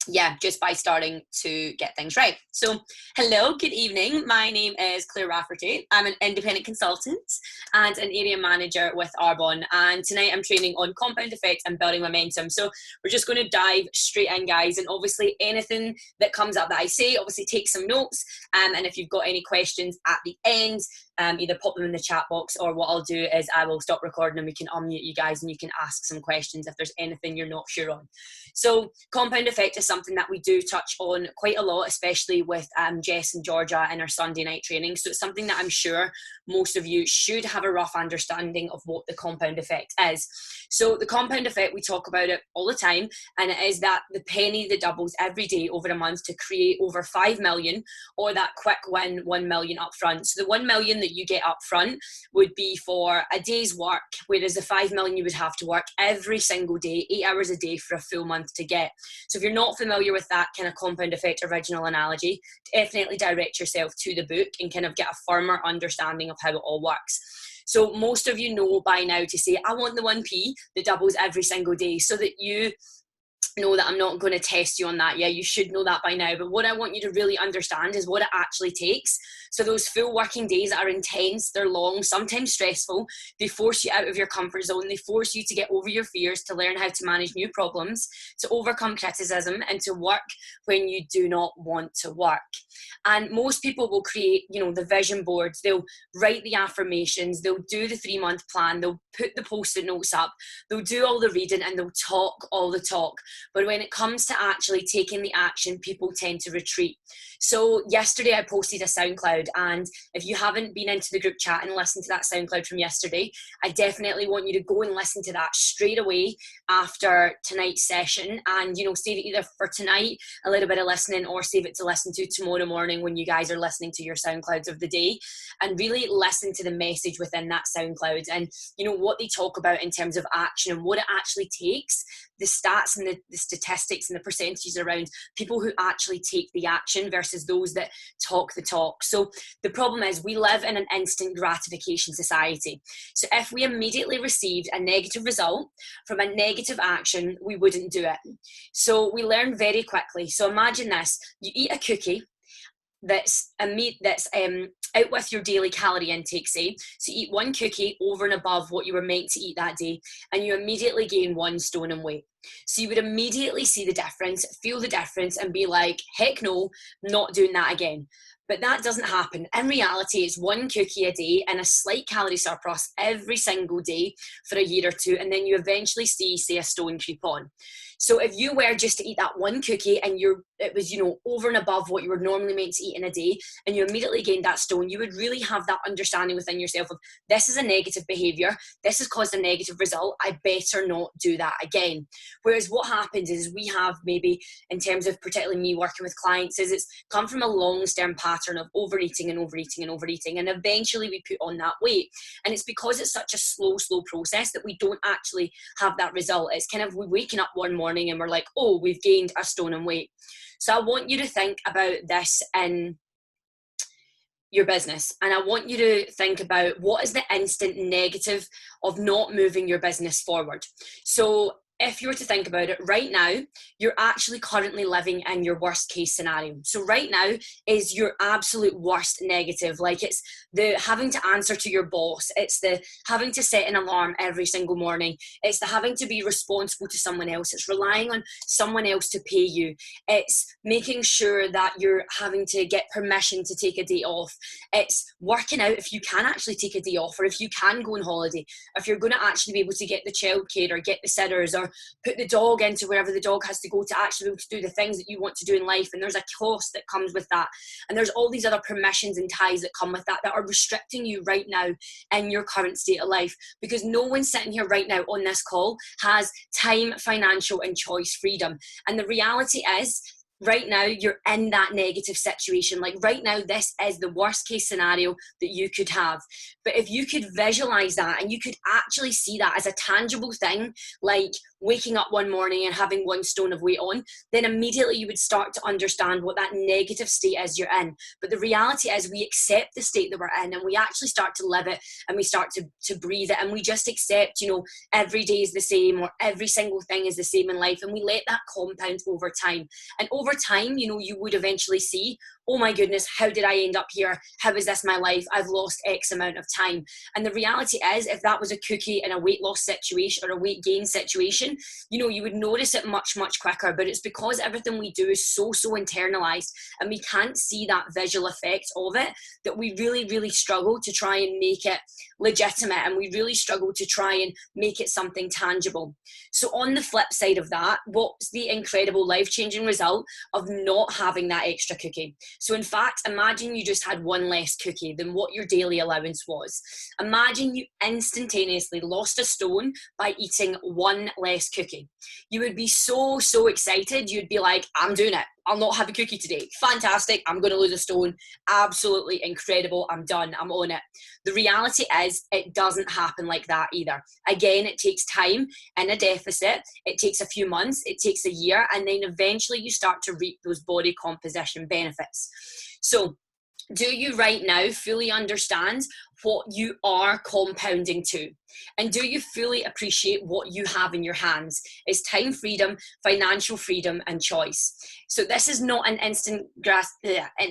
yeah, just by starting to get things right. So, hello, good evening. My name is Claire Rafferty. I'm an independent consultant and an area manager with Arbonne. And tonight I'm training on compound effect and building momentum. So, we're just going to dive straight in, guys. And obviously, anything that comes up that I say, obviously take some notes. And if you've got any questions at the end, either pop them in the chat box, or what I'll do is I will stop recording and we can unmute you guys and you can ask some questions if there's anything you're not sure on. So compound effect is something that we do touch on quite a lot, especially with Jess and Georgia in our Sunday night training. So it's something that I'm sure most of you should have a rough understanding of what the compound effect is. So the compound effect, we talk about it all the time, and it is that the penny that doubles every day over a month to create over 5 million, or that quick win 1 million up front. So the 1 million that you get up front would be for a day's work, whereas the 5 million you would have to work every single day, 8 hours a day for a full month to get. So if you're not familiar with that kind of compound effect original analogy, definitely direct yourself to the book and kind of get a firmer understanding of how it all works. So most of you know by now to say, I want the 1p that doubles every single day, so that you know that I'm not going to test you on that. Yeah, you should know that by now. But what I want you to really understand is what it actually takes. So those full working days are intense, they're long, sometimes stressful. They force you out of your comfort zone. They force you to get over your fears, to learn how to manage new problems, to overcome criticism, and to work when you do not want to work. And most people will create, the vision boards. They'll write the affirmations. They'll do the 3-month plan. They'll put the post-it notes up. They'll do all the reading and they'll talk all the talk. But when it comes to actually taking the action, people tend to retreat. So yesterday I posted a SoundCloud, and if you haven't been into the group chat and listened to that SoundCloud from yesterday, I definitely want you to go and listen to that straight away after tonight's session, and save it either for tonight, a little bit of listening, or save it to listen to tomorrow morning when you guys are listening to your SoundClouds of the day, and really listen to the message within that SoundCloud and what they talk about in terms of action and what it actually takes, the stats and the statistics and the percentages around people who actually take the action versus those that talk the talk. So the problem is we live in an instant gratification society. So if we immediately received a negative result from a negative action, we wouldn't do it. So we learn very quickly. So imagine this: you eat a cookie that's out with your daily calorie intake, say. So you eat one cookie over and above what you were meant to eat that day, and you immediately gain 1 stone in weight. So you would immediately see the difference, feel the difference, and be like, heck no, not doing that again. But that doesn't happen. In reality, it's 1 cookie a day and a slight calorie surplus every single day for a year or two, and then you eventually see, say, a stone creep on. So if you were just to eat that 1 cookie and it was, over and above what you were normally meant to eat in a day, and you immediately gained that stone, you would really have that understanding within yourself of, this is a negative behavior, this has caused a negative result, I better not do that again. Whereas what happens is we have, maybe in terms of particularly me working with clients, is it's come from a long-term pattern of overeating and overeating and overeating, and eventually we put on that weight. And it's because it's such a slow process that we don't actually have that result. It's kind of, we're waking up one morning and we're like, oh, we've gained a stone in weight. So I want you to think about this in your business, and I want you to think about what is the instant negative of not moving your business forward. So if you were to think about it right now, you're actually currently living in your worst case scenario. So right now is your absolute worst negative. Like, it's the having to answer to your boss. It's the having to set an alarm every single morning. It's the having to be responsible to someone else. It's relying on someone else to pay you. It's making sure that you're having to get permission to take a day off. It's working out if you can actually take a day off, or if you can go on holiday, if you're going to actually be able to get the childcare or get the sitters, or put the dog into wherever the dog has to go to actually be able to do the things that you want to do in life. And there's a cost that comes with that. And there's all these other permissions and ties that come with that are restricting you right now in your current state of life, because no one sitting here right now on this call has time, financial, and choice freedom. And the reality is, right now you're in that negative situation. Like right now, this is the worst case scenario that you could have. But if you could visualize that and you could actually see that as a tangible thing, like waking up one morning and having 1 stone of weight on, then immediately you would start to understand what that negative state is you're in. But the reality is we accept the state that we're in, and we actually start to live it, and we start to breathe it, and we just accept, you know, every day is the same, or every single thing is the same in life, and we let that compound over time. And over time, you know, you would eventually see, oh my goodness, how did I end up here? How is this my life? I've lost X amount of time. And the reality is, if that was a cookie in a weight loss situation or a weight gain situation, you know, you would notice it much, much quicker. But it's because everything we do is so internalized, and we can't see that visual effect of it, that we really, really struggle to try and make it legitimate, and we really struggle to try and make it something tangible. So on the flip side of that, what's the incredible life-changing result of not having that extra cookie? So in fact, imagine you just had 1 less cookie than what your daily allowance was. Imagine you instantaneously lost a stone by eating 1 less cookie. You would be so excited. You'd be like, I'm doing it. I'll not have a cookie today. Fantastic. I'm going to lose a stone. Absolutely incredible. I'm done. I'm on it. The reality is, it doesn't happen like that either. Again, it takes time in a deficit. It takes a few months. It takes a year. And then eventually you start to reap those body composition benefits. So, do you right now fully understand what you are compounding to? And do you fully appreciate what you have in your hands? Is time freedom, financial freedom, and choice. So this is not an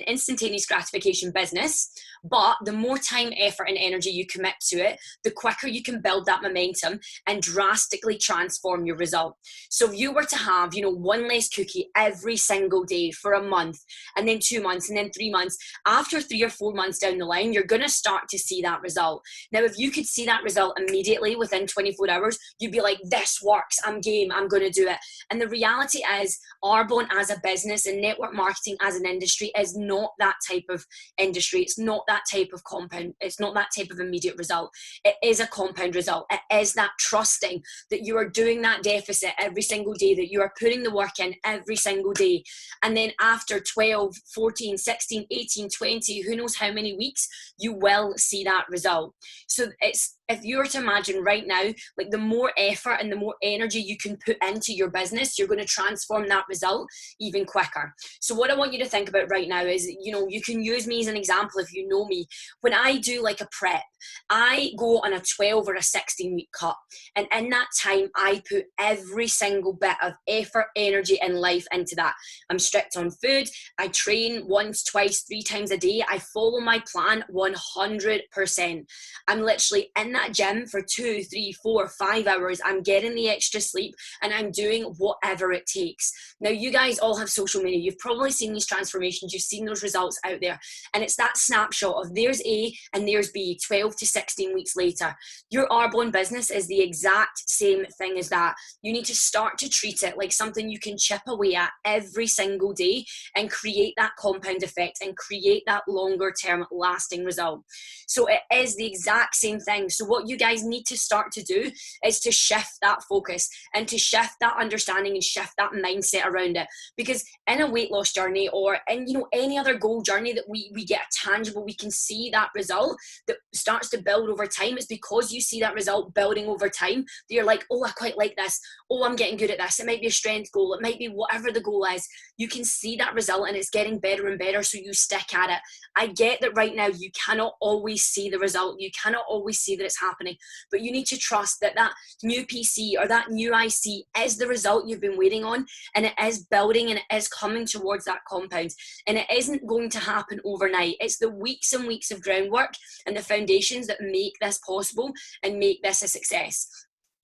instantaneous gratification business, but the more time, effort, and energy you commit to it, the quicker you can build that momentum and drastically transform your result. So if you were to have, you know, 1 less cookie every single day for a month, and then 2 months, and then 3 months, after 3 or 4 months down the line, you're going to start to see that result. Now, if you could see that result immediately within 24 hours, you'd be like, this works, I'm game, I'm going to do it. And the reality is, Arbonne as a business and network marketing as an industry is not that type of industry. It's not that type of compound. It's not that type of immediate result. It is a compound result. It is that trusting that you are doing that deficit every single day, that you are putting the work in every single day. And then after 12, 14, 16, 18, 20, who knows how many weeks, you will see that result. So it's, if you were to imagine right now, like the more effort and the more energy you can put into your business, you're going to transform that result even quicker. So what I want you to think about right now is, you know, you can use me as an example if you know me. When I do like a prep, I go on a 12 or a 16-week cut. And in that time, I put every single bit of effort, energy, and life into that. I'm strict on food. I train once, twice, 3 times a day. I follow my plan 100%. I'm literally in that gym for 2, 3, 4, 5 hours. I'm getting the extra sleep, and I'm doing whatever it takes. Now, you guys all have social media. You've probably seen these transformations. You've seen those results out there. And it's that snapshot of there's A and there's B 12 to 16 weeks later. Your Arbonne business is the exact same thing as that. You need to start to treat it like something you can chip away at every single day and create that compound effect and create that longer term lasting result. So it is the exact same thing. So what you guys need to start to do is to shift that focus and to shift that understanding and shift that mindset around it. Because in a weight loss journey, or in, you know, any other goal journey that we get a tangible, we can see that result that starts to build over time. It's because you see that result building over time that you're like, oh, I quite like this. Oh, I'm getting good at this. It might be a strength goal. It might be whatever the goal is. You can see that result and it's getting better and better, so you stick at it. I get that right now you cannot always see the result. You cannot always see that it's happening, but you need to trust that that new PC or that new IC is the result you've been waiting on, and it is building and it is coming towards that compound, and it isn't going to happen overnight. It's the weeks and weeks of groundwork and the foundations that make this possible and make this a success.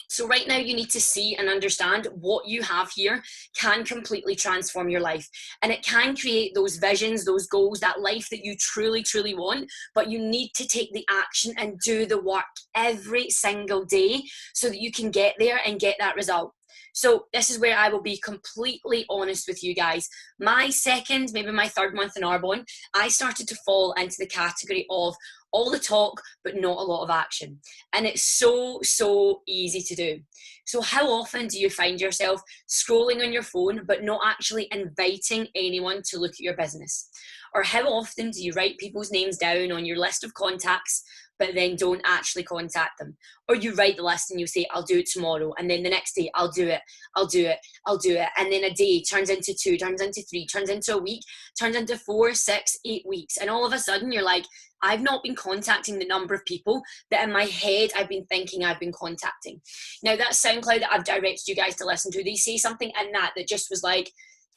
So right now you need to see and understand what you have here can completely transform your life, and it can create those visions, those goals, that life that you truly, truly want. But you need to take the action and do the work every single day so that you can get there and get that result. So this is where I will be completely honest with you guys. My second, maybe my third month in Arbonne, I started to fall into the category of all the talk, but not a lot of action. And it's so easy to do. So how often do you find yourself scrolling on your phone but not actually inviting anyone to look at your business? Or how often do you write people's names down on your list of contacts but then don't actually contact them? Or you write the list and you say, I'll do it tomorrow, and then the next day, I'll do it, I'll do it, I'll do it, and then a day turns into 2, turns into 3, turns into a week, turns into 4, 6, 8 weeks, and all of a sudden you're like, I've not been contacting the number of people that in my head I've been thinking I've been contacting. Now that SoundCloud that I've directed you guys to listen to, they say something in that just was like,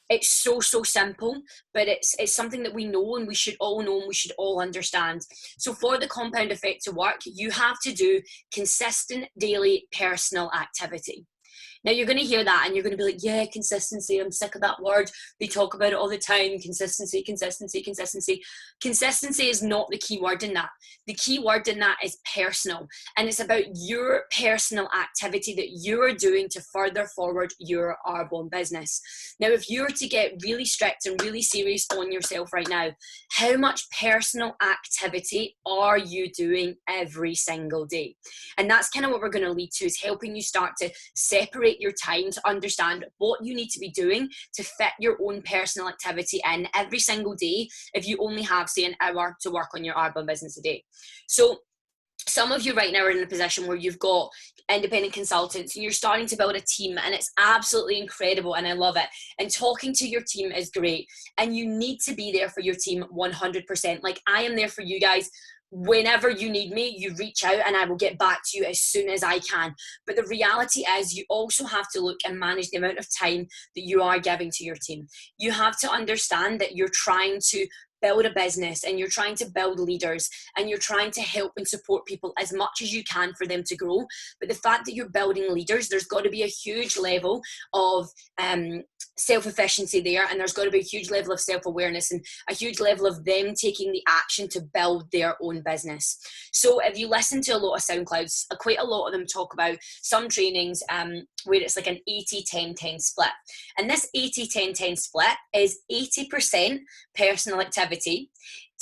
it's so simple, but it's something that we know and we should all know and we should all understand. So for the compound effect to work, you have to do consistent daily personal activity. Now you're going to hear that and you're going to be like, yeah, consistency, I'm sick of that word. They talk about it all the time. Consistency, consistency, consistency. Consistency is not the key word in that. The key word in that is personal. And it's about your personal activity that you are doing to further forward your Arbonne business. Now, if you were to get really strict and really serious on yourself right now, how much personal activity are you doing every single day? And that's kind of what we're going to lead to, is helping you start to separate your time to understand what you need to be doing to fit your own personal activity in every single day if you only have, say, an hour to work on your Arbonne business a day. So some of you right now are in a position where you've got independent consultants and you're starting to build a team, and it's absolutely incredible and I love it. And talking to your team is great, and you need to be there for your team 100%. Like, I am there for you guys. Whenever you need me, you reach out and I will get back to you as soon as I can. But the reality is you also have to look and manage the amount of time that you are giving to your team. You have to understand that you're trying to build a business and you're trying to build leaders and you're trying to help and support people as much as you can for them to grow. But the fact that you're building leaders, there's got to be a huge level of self-efficiency there, and there's got to be a huge level of self-awareness and a huge level of them taking the action to build their own business. So if you listen to a lot of SoundClouds, quite a lot of them talk about some trainings where it's like an 80-10-10 split. And this 80-10-10 split is 80% personal activity,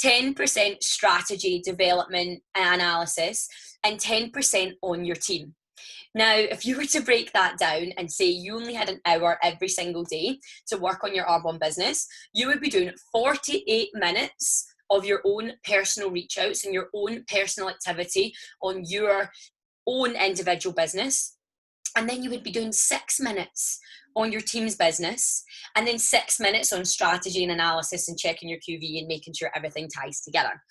10% strategy, development and analysis, and 10% on your team. Now, if you were to break that down and say you only had an hour every single day to work on your Arbonne business, you would be doing 48 minutes of your own personal reach outs and your own personal activity on your own individual business. And then you would be doing 6 minutes on your team's business, and then 6 minutes on strategy and analysis and checking your QV and making sure everything ties together.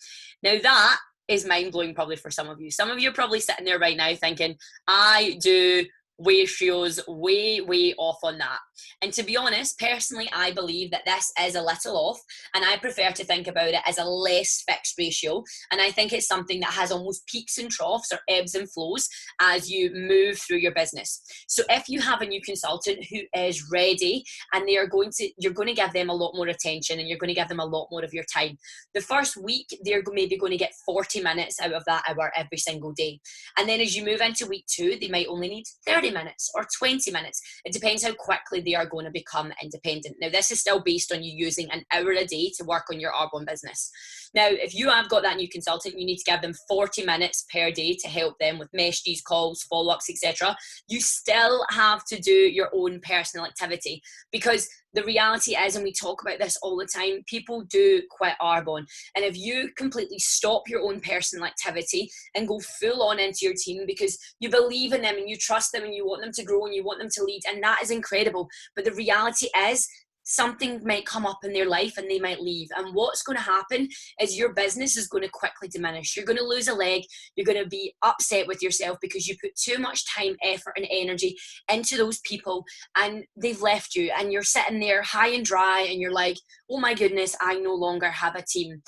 Now that is mind-blowing probably for some of you. Some of you are probably sitting there right now thinking, I do ratios way off on that. And to be honest, personally, I believe that this is a little off, and I prefer to think about it as a less fixed ratio. And I think it's something that has almost peaks and troughs or ebbs and flows as you move through your business. So if you have a new consultant who is ready and you're going to give them a lot more attention and you're going to give them a lot more of your time. The first week, they're maybe going to get 40 minutes out of that hour every single day. And then as you move into week 2, they might only need 30 minutes or 20 minutes. It depends how quickly they are going to become independent. Now, this is still based on you using an hour a day to work on your Arbonne business. Now, if you have got that new consultant, you need to give them 40 minutes per day to help them with messages, calls, follow-ups, etc. You still have to do your own personal activity, because the reality is, and we talk about this all the time, people do quit Arbonne. And if you completely stop your own personal activity and go full on into your team because you believe in them and you trust them and you want them to grow and you want them to lead, and that is incredible. But the reality is, something might come up in their life and they might leave. And what's going to happen is your business is going to quickly diminish. You're going to lose a leg. You're going to be upset with yourself because you put too much time, effort, and energy into those people and they've left you. And you're sitting there high and dry and you're like, oh my goodness, I no longer have a team.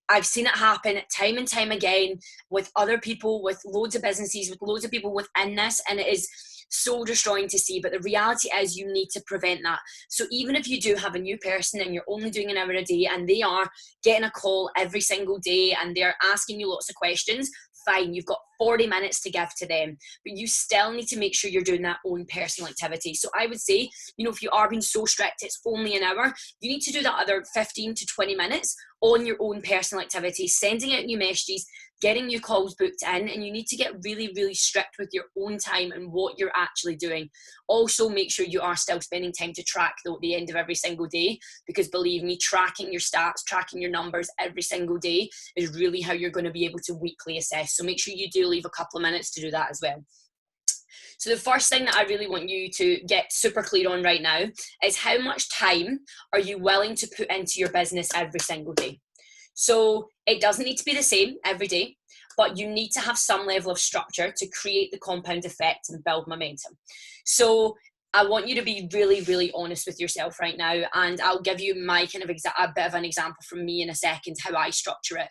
I've seen it happen time and time again with other people, with loads of businesses, with loads of people within this, and it is so destroying to see. But the reality is you need to prevent that. So even if you do have a new person and you're only doing an hour a day and they are getting a call every single day and they're asking you lots of questions, fine, you've got 40 minutes to give to them, but you still need to make sure you're doing that own personal activity. So I would say, if you are being so strict, it's only an hour, you need to do that other 15 to 20 minutes on your own personal activities, sending out new messages, getting new calls booked in, and you need to get really, really strict with your own time and what you're actually doing. Also, make sure you are still spending time to track though at the end of every single day, because believe me, tracking your stats, tracking your numbers every single day is really how you're going to be able to weekly assess. So make sure you do leave a couple of minutes to do that as well. So the first thing that I really want you to get super clear on right now is how much time are you willing to put into your business every single day? So it doesn't need to be the same every day, but you need to have some level of structure to create the compound effect and build momentum. So I want you to be really, really honest with yourself right now, and I'll give you my kind of a bit of an example from me in a second, how I structure it.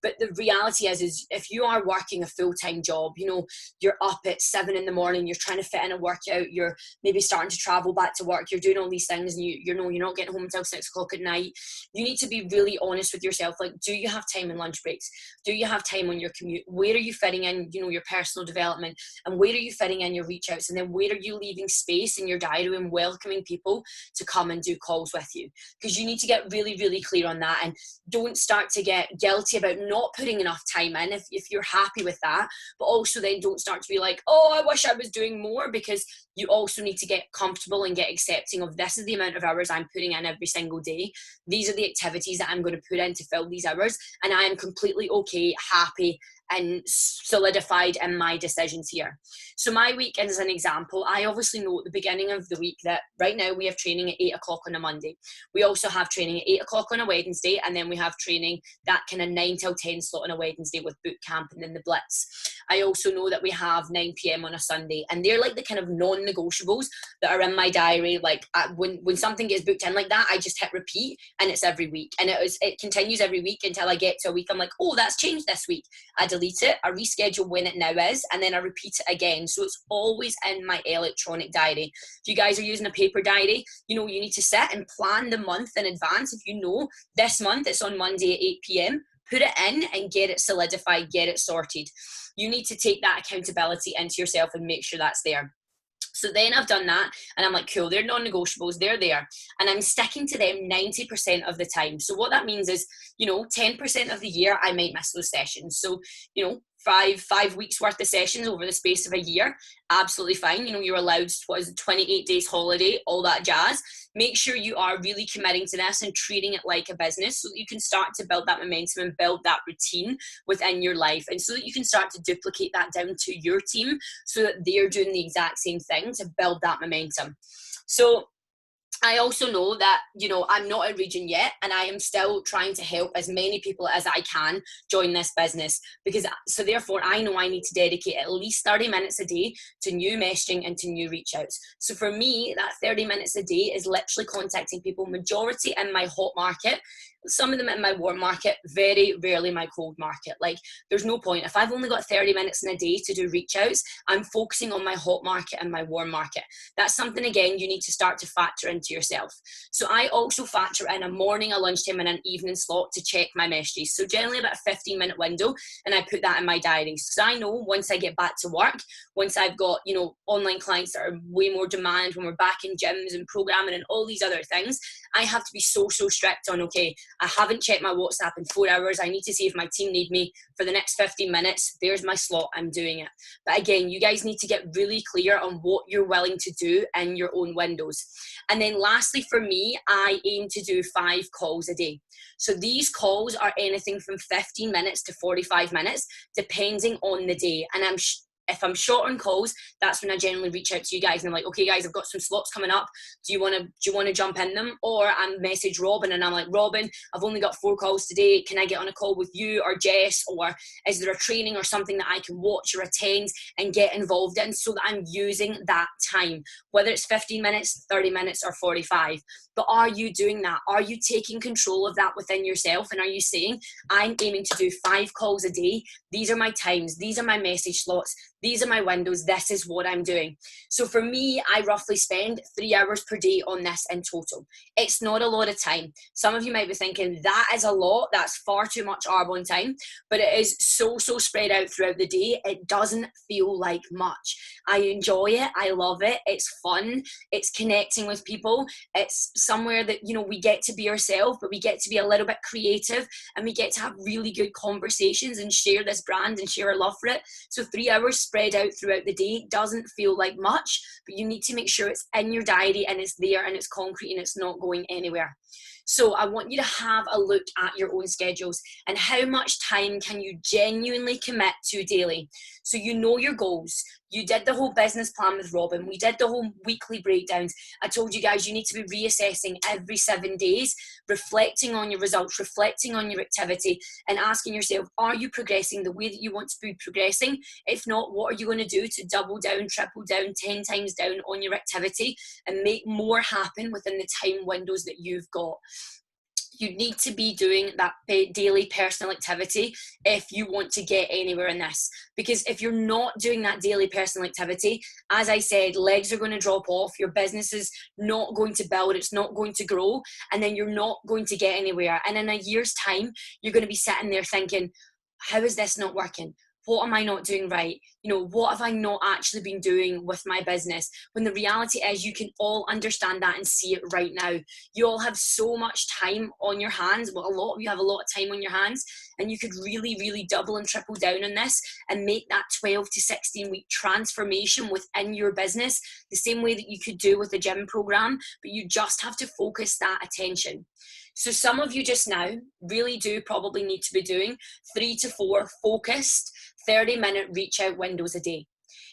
But the reality is if you are working a full-time job, you know, you're up at 7 in the morning, you're trying to fit in a workout, you're maybe starting to travel back to work, you're doing all these things, and you know you're not getting home until 6 o'clock at night. You need to be really honest with yourself. Like, do you have time in lunch breaks? Do you have time on your commute? Where are you fitting in, you know, your personal development, and where are you fitting in your reach outs? And then where are you leaving space in your diary and welcoming people to come and do calls with you? Because you need to get really, really clear on that, and don't start to get guilty about not putting enough time in if you're happy with that. But also then don't start to be like, oh, I wish I was doing more, because you also need to get comfortable and get accepting of, this is the amount of hours I'm putting in every single day. These are the activities that I'm going to put in to fill these hours, and I am completely okay, happy, and solidified in my decisions here. So my week, as an example, I obviously know at the beginning of the week that right now we have training at 8 o'clock on a Monday. We also have training at 8 o'clock on a Wednesday, and then we have training that kind of 9 till 10 slot on a Wednesday with boot camp and then the blitz. I also know that we have 9 p.m. on a Sunday, and they're like the kind of non-negotiables that are in my diary. Like when something gets booked in like that, I just hit repeat, and it's every week, and it continues every week until I get to a week I'm like, oh, that's changed this week. I delete it, I reschedule when it now is, and then I repeat it again. So it's always in my electronic diary. If you guys are using a paper diary, you know, you need to sit and plan the month in advance. If you know this month it's on Monday at 8 p.m, put it in and get it solidified, get it sorted. You need to take that accountability into yourself and make sure that's there. So then I've done that, and I'm like, cool, they're non-negotiables, they're there, and I'm sticking to them 90% of the time. So what that means is, you know, 10% of the year I might miss those sessions. So, you know, five weeks worth of sessions over the space of a year, absolutely fine. You know, you're allowed, 28 days holiday, all that jazz. Make sure you are really committing to this and treating it like a business, so that you can start to build that momentum and build that routine within your life, and so that you can start to duplicate that down to your team, so that they're doing the exact same thing to build that momentum. So I also know that, you know, I'm not a region yet, and I am still trying to help as many people as I can join this business, because so therefore I know I need to dedicate at least 30 minutes a day to new messaging and to new reach outs. So for me, that 30 minutes a day is literally contacting people, majority in my hot market, some of them in my warm market, very rarely my cold market. Like, there's no point. If I've only got 30 minutes in a day to do reach outs, I'm focusing on my hot market and my warm market. That's something, again, you need to start to factor into yourself. So I also factor in a morning, a lunchtime, and an evening slot to check my messages. So generally about a 15-minute window, and I put that in my diary. So I know once I get back to work, once I've got, you know, online clients that are way more demand, when we're back in gyms and programming and all these other things, I have to be so strict on, okay, I haven't checked my WhatsApp in 4 hours. I need to see if my team need me for the next 15 minutes. There's my slot. I'm doing it. But again, you guys need to get really clear on what you're willing to do in your own windows. And then lastly, for me, I aim to do 5 calls a day. So these calls are anything from 15 minutes to 45 minutes, depending on the day. And if I'm short on calls, that's when I generally reach out to you guys and I'm like, okay guys, I've got some slots coming up. Do you want to jump in them? Or I message Robin and I'm like, Robin, I've only got 4 calls today. Can I get on a call with you or Jess? Or is there a training or something that I can watch or attend and get involved in, so that I'm using that time, whether it's 15 minutes, 30 minutes or 45. But are you doing that? Are you taking control of that within yourself? And are you saying, I'm aiming to do 5 calls a day. These are my times. These are my message slots. these are my windows, this is what I'm doing. So for me, I roughly spend 3 hours per day on this in total. It's not a lot of time. Some of you might be thinking, that is a lot, that's far too much Arbonne time, but it is so spread out throughout the day. It doesn't feel like much. I enjoy it, I love it, it's fun, it's connecting with people, it's somewhere that, you know, we get to be ourselves, but we get to be a little bit creative, and we get to have really good conversations and share this brand and share our love for it. So 3 hours spread out throughout the day doesn't feel like much, but you need to make sure it's in your diary and it's there and it's concrete and it's not going anywhere. So I want you to have a look at your own schedules and how much time can you genuinely commit to daily. So you know your goals. You did the whole business plan with Robin. We did the whole weekly breakdowns. I told you guys you need to be reassessing every 7 days, reflecting on your results, reflecting on your activity, and asking yourself, are you progressing the way that you want to be progressing? If not, what are you going to do to double down, triple down, 10 times down on your activity and make more happen within the time windows that you've got? You need to be doing that daily personal activity if you want to get anywhere in this. Because if you're not doing that daily personal activity, as I said, legs are going to drop off, your business is not going to build, it's not going to grow, and then you're not going to get anywhere. And in a year's time, you're going to be sitting there thinking, how is this not working? What am I not doing right? You know, what have I not actually been doing with my business? When the reality is you can all understand that and see it right now. You all have so much time on your hands. Well, a lot of you have a lot of time on your hands, and you could really double and triple down on this and make that 12 to 16 week transformation within your business the same way that you could do with the gym program, but you just have to focus that attention. So some of you just now really do probably need to be doing 3 to 4 focused 30-minute reach out windows a day.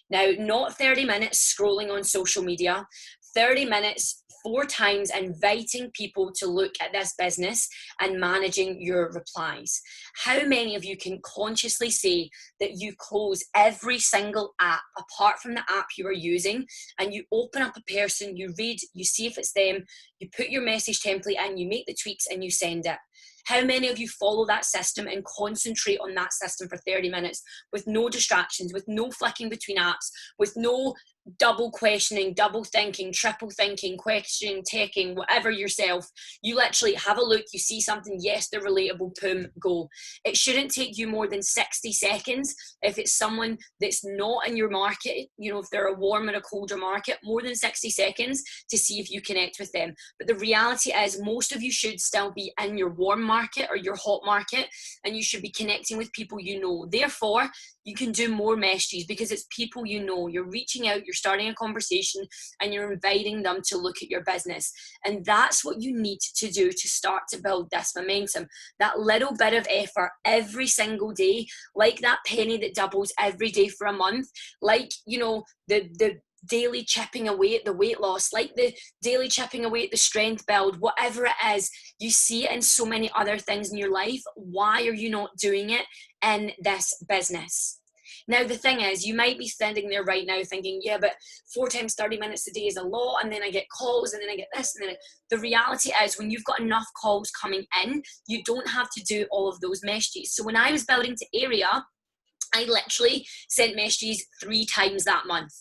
Now, not 30 minutes scrolling on social media, 30 minutes 4 times inviting people to look at this business and managing your replies. How many of you can consciously say that you close every single app apart from the app you are using, and you open up a person, you read, you see if it's them, you put your message template in, you make the tweaks and you send it? How many of you follow that system and concentrate on that system for 30 minutes with no distractions, with no flicking between apps, with no double questioning, double thinking, triple thinking, questioning, taking, whatever yourself? You literally have a look, you see something, yes, they're relatable, boom, go. It shouldn't take you more than 60 seconds if it's someone that's not in your market, you know, if they're a warm or a colder market, more than 60 seconds to see if you connect with them. But the reality is most of you should still be in your warm market or your hot market, and you should be connecting with people you know. Therefore, you can do more messages because it's people you know. You're reaching out, you're starting a conversation, and you're inviting them to look at your business. And that's what you need to do to start to build this momentum. That little bit of effort every single day, like that penny that doubles every day for a month, like, you know, the daily chipping away at the weight loss, like the daily chipping away at the strength build, whatever it is. You see it in so many other things in your life. Why are you not doing it in this business? Now, the thing is, you might be standing there right now thinking, yeah, but 4 times 30 minutes a day is a lot, and then I get calls, and then I get this, and then the reality is when you've got enough calls coming in, you don't have to do all of those messages. So when I was building to area, I literally sent messages 3 times that month.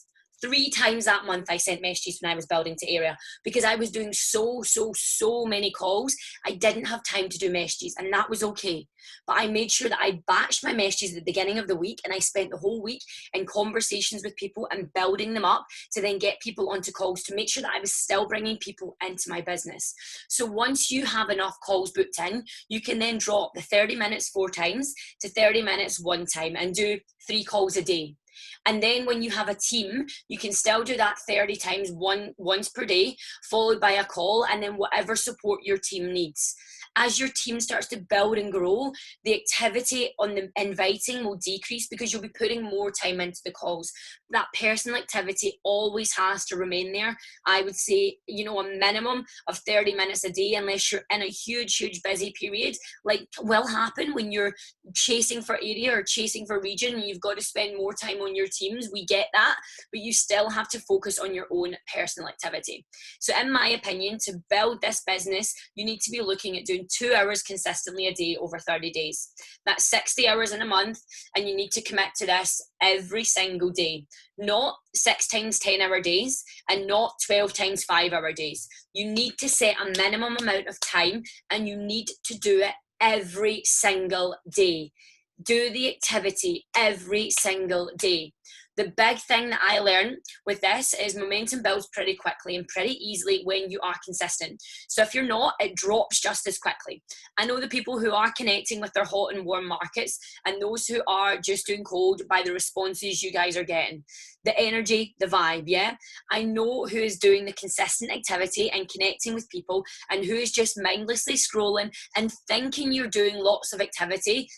3 times that month I sent messages when I was building to area because I was doing so many calls. I didn't have time to do messages, and that was okay. But I made sure that I batched my messages at the beginning of the week, and I spent the whole week in conversations with people and building them up to then get people onto calls to make sure that I was still bringing people into my business. So once you have enough calls booked in, you can then drop the 30 minutes 4 times to 30 minutes 1 time and do 3 calls a day. And then when you have a team, you can still do that 30 times once per day, followed by a call, and then whatever support your team needs. As your team starts to build and grow, the activity on the inviting will decrease because you'll be putting more time into the calls. That personal activity always has to remain there. I would say, you know, a minimum of 30 minutes a day, unless you're in a huge busy period, like will happen when you're chasing for area or chasing for region, and you've got to spend more time on your teams. We get that, but you still have to focus on your own personal activity. So in my opinion, to build this business, you need to be looking at doing 2 hours consistently a day over 30 days. That's 60 hours in a month, and you need to commit to this every single day, not 6 times 10-hour days and not 12 times 5-hour days. You need to set a minimum amount of time, and you need to do it every single day. Do the activity every single day. The big thing that I learned with this is momentum builds pretty quickly and pretty easily when you are consistent. So if you're not, it drops just as quickly. I know the people who are connecting with their hot and warm markets, and those who are just doing cold by the responses you guys are getting. The energy, the vibe, yeah? I know who is doing the consistent activity and connecting with people, and who is just mindlessly scrolling and thinking you're doing lots of activity,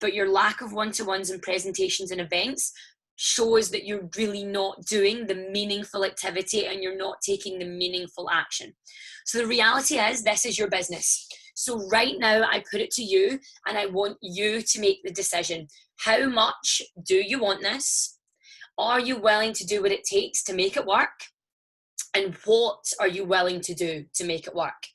but your lack of one-to-ones and presentations and events shows that you're really not doing the meaningful activity and you're not taking the meaningful action. So the reality is, this is your business. So right now I put it to you, and I want you to make the decision. How much do you want this? Are you willing to do what it takes to make it work? And what are you willing to do to make it work?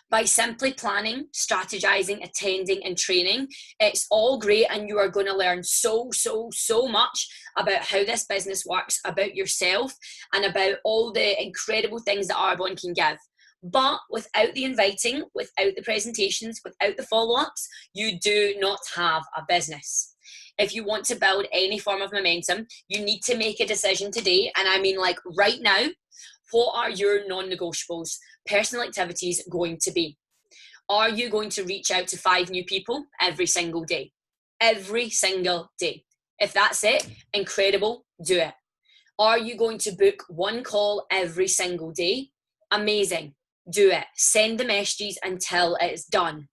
By simply planning, strategizing, attending, and training, it's all great, and you are going to learn so much about how this business works, about yourself, and about all the incredible things that Arbonne can give. But without the inviting, without the presentations, without the follow-ups, you do not have a business. If you want to build any form of momentum, you need to make a decision today, and I mean like right now. What are your non-negotiables, personal activities going to be? Are you going to reach out to 5 new people every single day? Every single day. If that's it, incredible, do it. Are you going to book 1 call every single day? Amazing, do it. Send the messages until it's done.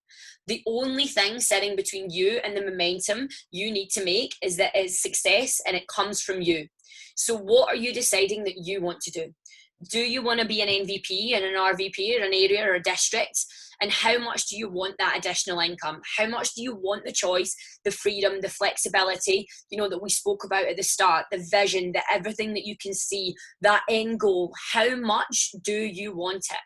The only thing sitting between you and the momentum you need to make is that it's success, and it comes from you. So what are you deciding that you want to do? Do you want to be an MVP in an RVP or an area or a district? And how much do you want that additional income? How much do you want the choice, the freedom, the flexibility, that we spoke about at the start, the vision, the everything that you can see, that end goal? How much do you want it?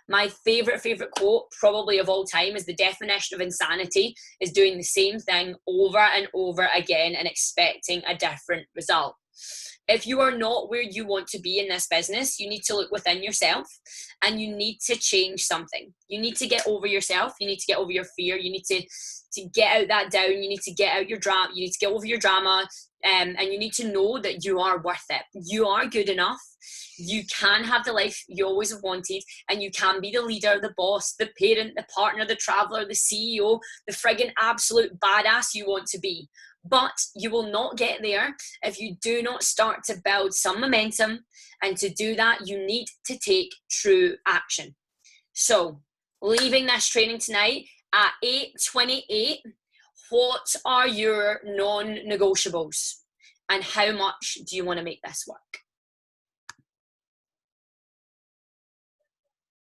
My favorite quote probably of all time is, the definition of insanity is doing the same thing over and over again and expecting a different result. If you are not where you want to be in this business, you need to look within yourself, and you need to change something. You need to get over yourself. You need to get over your fear. You need to get out that down. You need to get out your drama. You need to get over your drama. And you need to know that you are worth it. You are good enough. You can have the life you always have wanted, and you can be the leader, the boss, the parent, the partner, the traveler, the CEO, the friggin' absolute badass you want to be. But you will not get there if you do not start to build some momentum, and to do that, you need to take true action. So, leaving this training tonight at 8:28, what are your non-negotiables, and how much do you want to make this work?